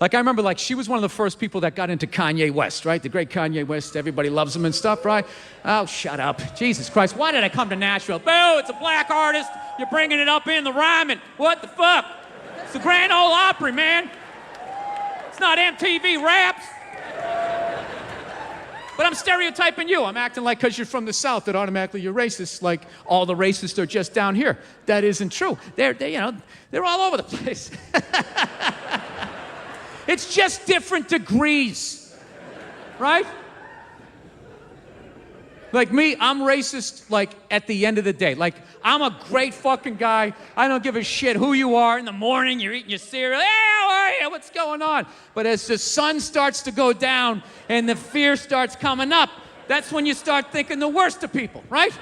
Like, I remember, like, she was one of the first people that got into Kanye West, right? The great Kanye West, everybody loves him and stuff, right? Oh, shut up. Jesus Christ, why did I come to Nashville? Boo, it's a black artist. You're bringing it up in the rhyming. What the fuck? It's the Grand Ole Opry, man. It's not MTV Raps. But I'm stereotyping you. I'm acting like because you're from the South that automatically you're racist, like all the racists are just down here. That isn't true. They're all over the place. It's just different degrees, right? Like me, I'm racist, like, at the end of the day. Like, I'm a great fucking guy. I don't give a shit who you are. In the morning, you're eating your cereal. Hey, how are you? What's going on? But as the sun starts to go down and the fear starts coming up, that's when you start thinking the worst of people, right?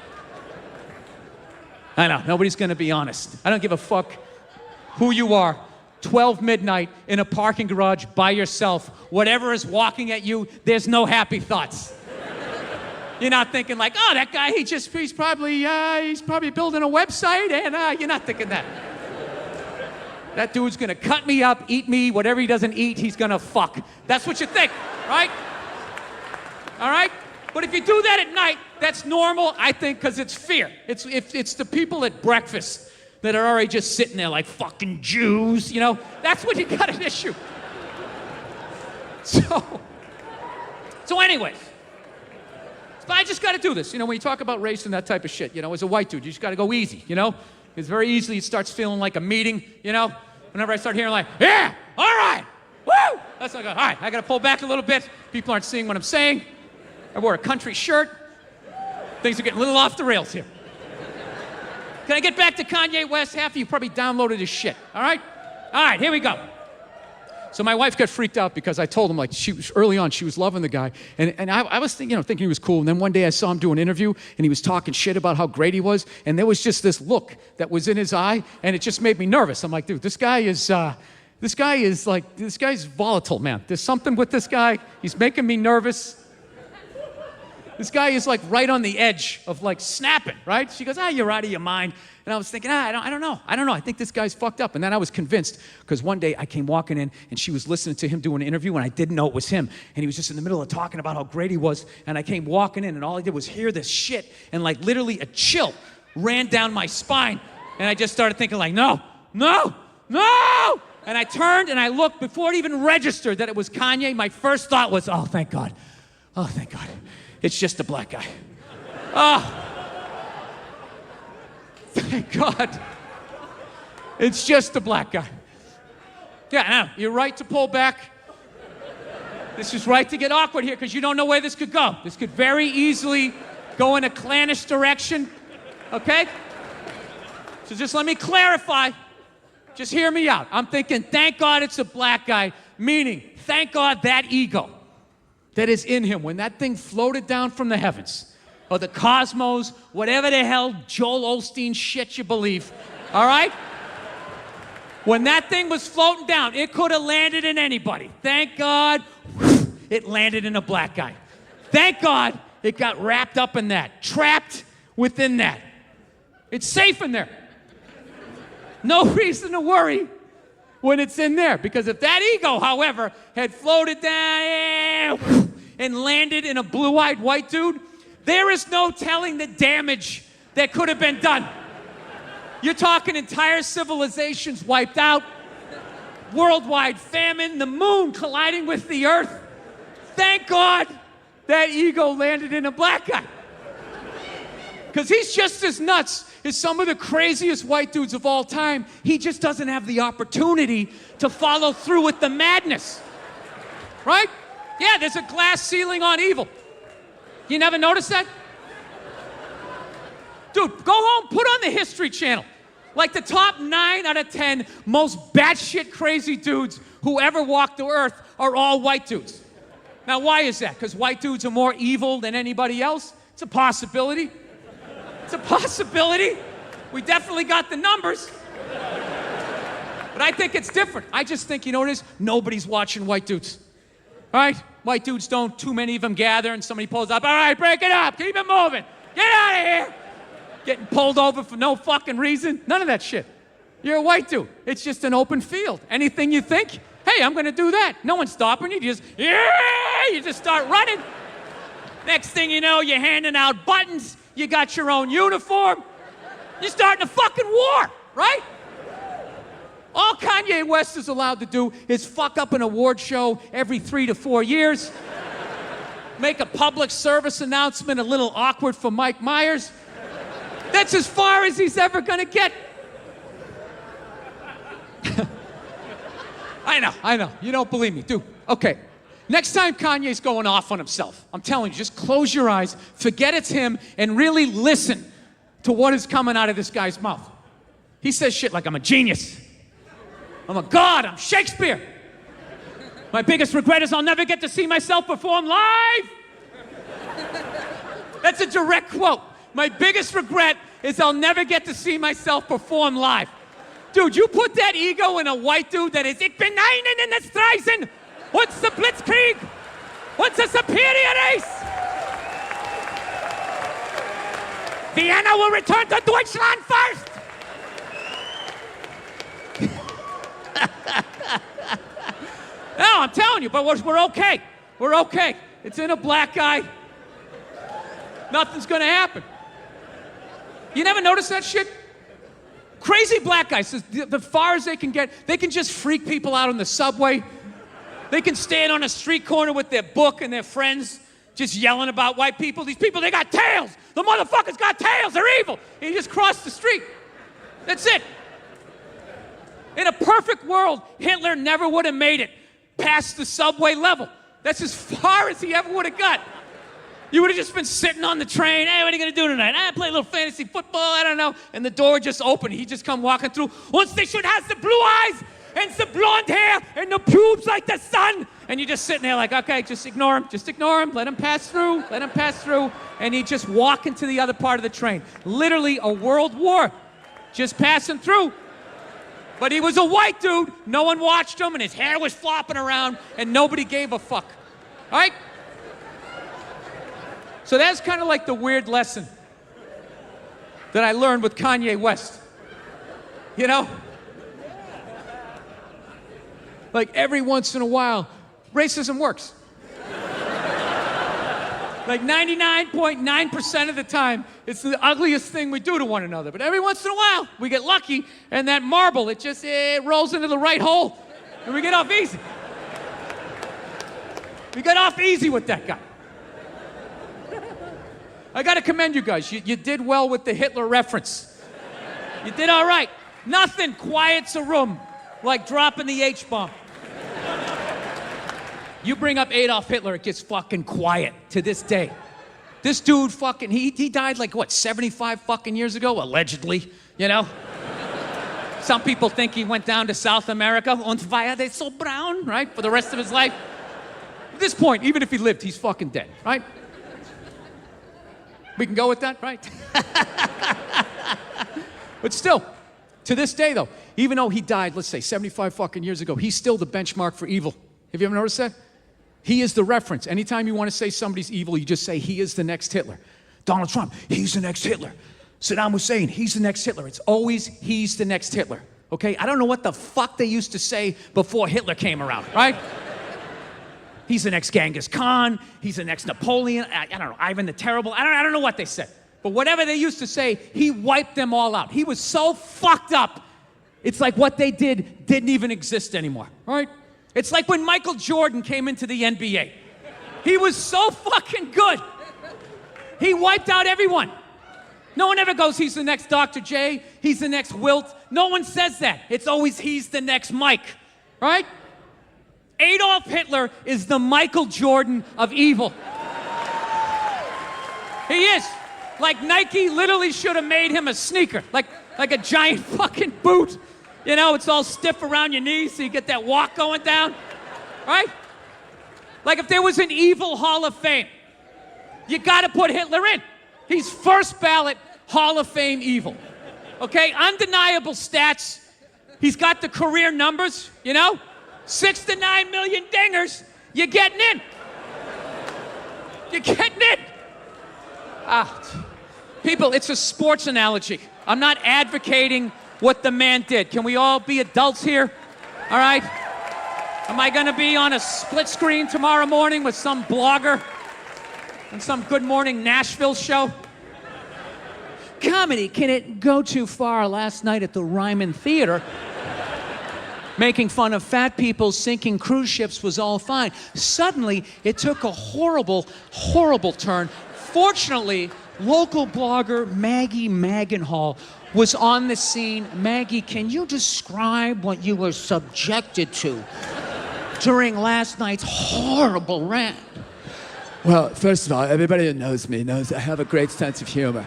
I know, nobody's gonna be honest. I don't give a fuck who you are. 12 midnight in a parking garage by yourself. Whatever is walking at you, there's no happy thoughts. You're not thinking like, oh, that guy, he's probably building a website, and you're not thinking that. That dude's gonna cut me up, eat me, whatever he doesn't eat, he's gonna fuck. That's what you think, right? All right? But if you do that at night, that's normal, I think, because it's fear. It's the people at breakfast that are already just sitting there like fucking Jews, you know? That's when you got an issue. So anyways, but I just got to do this. You know, when you talk about race and that type of shit, you know, as a white dude, you just got to go easy, you know? Because very easily it starts feeling like a meeting, you know? Whenever I start hearing like, yeah, all right, woo! That's like, all right, I got to pull back a little bit. People aren't seeing what I'm saying. I wore a country shirt. Things are getting a little off the rails here. Can I get back to Kanye West? Half of you probably downloaded his shit, all right? All right, here we go. So my wife got freaked out because I told him, like, early on, she was loving the guy. And I was thinking he was cool. And then one day I saw him do an interview, and he was talking shit about how great he was. And there was just this look that was in his eye, and it just made me nervous. I'm like, dude, this guy's volatile, man. There's something with this guy. He's making me nervous. This guy is like right on the edge of like snapping, right? She goes, you're out of your mind. And I was thinking, I don't know. I think this guy's fucked up. And then I was convinced because one day I came walking in and she was listening to him do an interview and I didn't know it was him. And he was just in the middle of talking about how great he was. And I came walking in and all I did was hear this shit. And like literally a chill ran down my spine. And I just started thinking like, no. And I turned and I looked before it even registered that it was Kanye. My first thought was, oh, thank God. It's just a black guy. Oh, thank God. It's just a black guy. Yeah, I know. You're right to pull back. This is right to get awkward here because you don't know where this could go. This could very easily go in a clannish direction, okay? So just let me clarify. Just hear me out. I'm thinking, thank God it's a black guy, meaning, thank God that ego that is in him, when that thing floated down from the heavens, or the cosmos, whatever the hell Joel Osteen shit you believe, all right? When that thing was floating down, it could have landed in anybody. Thank God it landed in a black guy. Thank God it got wrapped up in that, trapped within that. It's safe in there. No reason to worry when it's in there, because if that ego, however, had floated down and landed in a blue-eyed white dude, there is no telling the damage that could have been done. You're talking entire civilizations wiped out, worldwide famine, the moon colliding with the earth. Thank God that ego landed in a black guy. Because he's just as nuts as some of the craziest white dudes of all time. He just doesn't have the opportunity to follow through with the madness. Right? Yeah, there's a glass ceiling on evil. You never noticed that? Dude, go home, put on the History Channel. Like the top 9 out of 10 most batshit crazy dudes who ever walked the earth are all white dudes. Now, why is that? Because white dudes are more evil than anybody else? It's a possibility. It's a possibility. We definitely got the numbers. But I think it's different. I just think, you know what it is? Nobody's watching white dudes. All right? White dudes don't, too many of them gather and somebody pulls up. All right, break it up. Keep it moving. Get out of here. Getting pulled over for no fucking reason. None of that shit. You're a white dude. It's just an open field. Anything you think, Hey, I'm gonna do that. No one's stopping you. You just start running. Next thing you know, you're handing out buttons. You got your own uniform. You're starting a fucking war, right? All Kanye West is allowed to do is fuck up an award show every 3 to 4 years, make a public service announcement a little awkward for Mike Myers. That's as far as he's ever gonna get. I know. You don't believe me, dude. Okay. Next time Kanye's going off on himself, I'm telling you, just close your eyes, forget it's him, and really listen to what is coming out of this guy's mouth. He says shit like, I'm a genius. I'm a god. I'm Shakespeare. My biggest regret is I'll never get to see myself perform live. That's a direct quote. My biggest regret is I'll never get to see myself perform live. Dude, you put that ego in a white dude that is, ich bin einen in the Streisen. What's the Blitzkrieg? What's the superior race? Vienna will return to Deutschland first. No, I'm telling you, but we're okay. We're okay. It's in a black guy. Nothing's gonna happen. You never notice that shit? Crazy black guys, the far as they can get, they can just freak people out on the subway. They can stand on a street corner with their book and their friends, just yelling about white people. These people, they got tails. The motherfuckers got tails. They're evil. And you just cross the street. That's it. In a perfect world, Hitler never would have made it past the subway level. That's as far as he ever would have got. You would have just been sitting on the train. Hey, what are you going to do tonight? I play a little fantasy football. I don't know. And the door just opened. He just come walking through. Once they should have the blue eyes and the blonde hair and the pubes like the sun. And you're just sitting there like, okay, just ignore him. Just ignore him. Let him pass through. Let him pass through. And he just walk into the other part of the train. Literally a world war. Just passing through. But he was a white dude. No one watched him, and his hair was flopping around, and nobody gave a fuck. All right? So that's kind of like the weird lesson that I learned with Kanye West. You know? Like every once in a while, racism works. Like 99.9% of the time, it's the ugliest thing we do to one another. But every once in a while, we get lucky, and that marble, it rolls into the right hole, and we get off easy. We got off easy with that guy. I gotta commend you guys. You did well with the Hitler reference. You did all right. Nothing quiets a room like dropping the H-bomb. You bring up Adolf Hitler, it gets fucking quiet to this day. This dude fucking, he died like, what, 75 fucking years ago? Allegedly, you know? Some people think he went down to South America, und war er so brown, right, for the rest of his life. At this point, even if he lived, he's fucking dead, right? We can go with that, right? But still, to this day though, even though he died, let's say 75 fucking years ago, he's still the benchmark for evil. Have you ever noticed that? He is the reference. Anytime you want to say somebody's evil, you just say he is the next Hitler. Donald Trump, he's the next Hitler. Saddam Hussein, he's the next Hitler. It's always he's the next Hitler. Okay? I don't know what the fuck they used to say before Hitler came around, right? He's the next Genghis Khan. He's the next Napoleon. I don't know, Ivan the Terrible. I don't know what they said. But whatever they used to say, he wiped them all out. He was so fucked up, it's like what they did didn't even exist anymore, right? It's like when Michael Jordan came into the NBA. He was so fucking good. He wiped out everyone. No one ever goes, he's the next Dr. J, he's the next Wilt. No one says that. It's always, he's the next Mike, right? Adolf Hitler is the Michael Jordan of evil. He is. Like Nike literally should have made him a sneaker, like a giant fucking boot. You know, it's all stiff around your knees so you get that walk going down, right? Like if there was an evil Hall of Fame, you gotta put Hitler in. He's first ballot Hall of Fame evil, okay? Undeniable stats. He's got the career numbers, you know? 6 to 9 million dingers, you're getting in. You're getting in. People, it's a sports analogy. I'm not advocating what the man did. Can we all be adults here? All right? Am I gonna be on a split screen tomorrow morning with some blogger on some Good Morning Nashville show? Comedy, can it go too far? Last night at the Ryman Theater, making fun of fat people sinking cruise ships was all fine. Suddenly, it took a horrible, horrible turn. Fortunately, local blogger Maggie Magenhall was on the scene. Maggie, can you describe what you were subjected to during last night's horrible rant? Well, first of all, everybody that knows me knows I have a great sense of humor.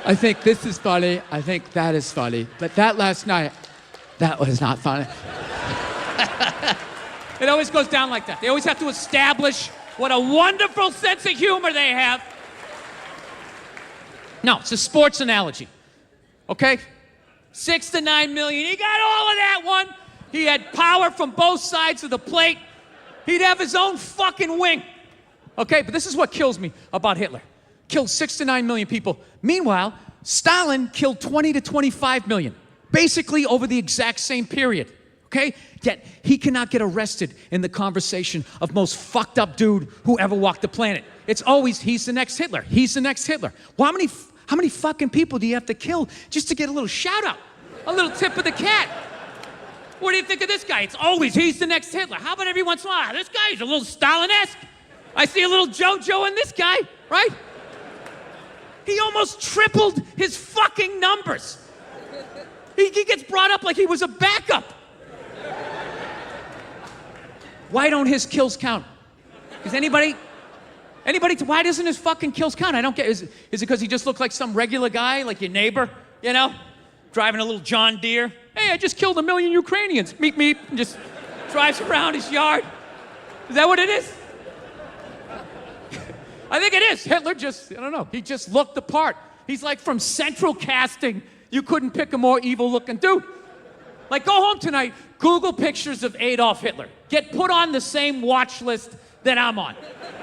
I think this is funny, I think that is funny, but that last night, that was not funny. It always goes down like that. They always have to establish what a wonderful sense of humor they have. No, it's a sports analogy, okay? 6 to 9 million, he got all of that one. He had power from both sides of the plate. He'd have his own fucking wing. Okay, but this is what kills me about Hitler. Killed 6 to 9 million people. Meanwhile, Stalin killed 20 to 25 million, basically over the exact same period, okay? Yet he cannot get arrested in the conversation of most fucked up dude who ever walked the planet. It's always, he's the next Hitler, he's the next Hitler. Well, how many fucking people do you have to kill just to get a little shout out? A little tip of the cat. What do you think of this guy? It's always, he's the next Hitler. How about every once in a while, this guy's a little Stalin-esque. I see a little JoJo in this guy, right? He almost tripled his fucking numbers. He gets brought up like he was a backup. Why don't his kills count? Is anybody, why doesn't his fucking kills count? I don't get, is it because he just looked like some regular guy, like your neighbor, you know? Driving a little John Deere. Hey, I just killed 1 million Ukrainians. Meep, meep, and just drives around his yard. Is that what it is? I think it is. Hitler just, I don't know, he just looked the part. He's like from central casting. You couldn't pick a more evil looking dude. Like, go home tonight, Google pictures of Adolf Hitler. Get put on the same watch list that I'm on,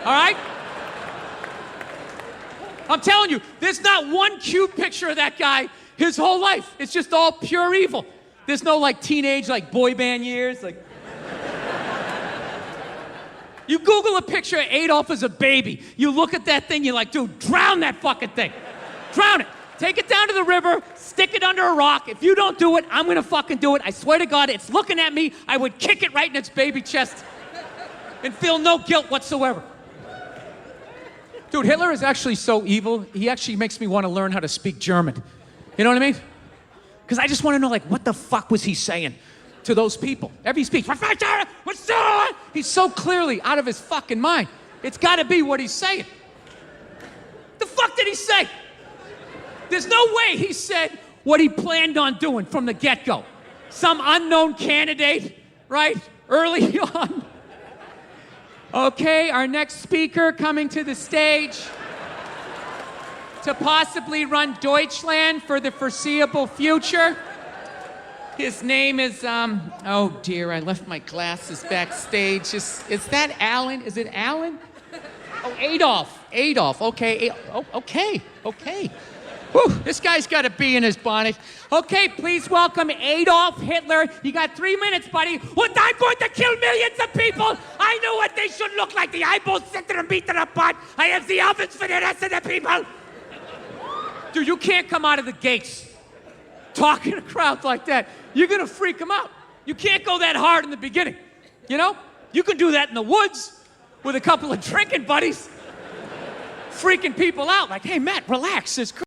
all right? I'm telling you, there's not one cute picture of that guy his whole life. It's just all pure evil. There's no like teenage, like boy band years, like. You Google a picture of Adolf as a baby. You look at that thing, you're like, dude, drown that fucking thing. Drown it. Take it down to the river, stick it under a rock. If you don't do it, I'm gonna fucking do it. I swear to God, it's looking at me. I would kick it right in its baby chest and feel no guilt whatsoever. Dude, Hitler is actually so evil, he actually makes me want to learn how to speak German. You know what I mean? Because I just want to know, like, what the fuck was he saying to those people? Every speech, he's so clearly out of his fucking mind. It's got to be what he's saying. The fuck did he say? There's no way he said what he planned on doing from the get-go. Some unknown candidate, right? Early on. Okay, our next speaker coming to the stage to possibly run Deutschland for the foreseeable future. His name is, oh dear, I left my glasses backstage. Is that Alan? Is it Alan? Oh, Adolf. Adolf, okay. Okay. Whew, this guy's got a bee in his bonnet. Okay, please welcome Adolf Hitler. You got 3 minutes, buddy. What, I'm going to kill millions of people? I know what they should look like. The eyeballs center and beat apart. I have the ovens for the rest of the people. Dude, you can't come out of the gates talking to crowds like that. You're gonna freak them out. You can't go that hard in the beginning, you know? You can do that in the woods with a couple of drinking buddies, freaking people out like, hey, Matt, relax.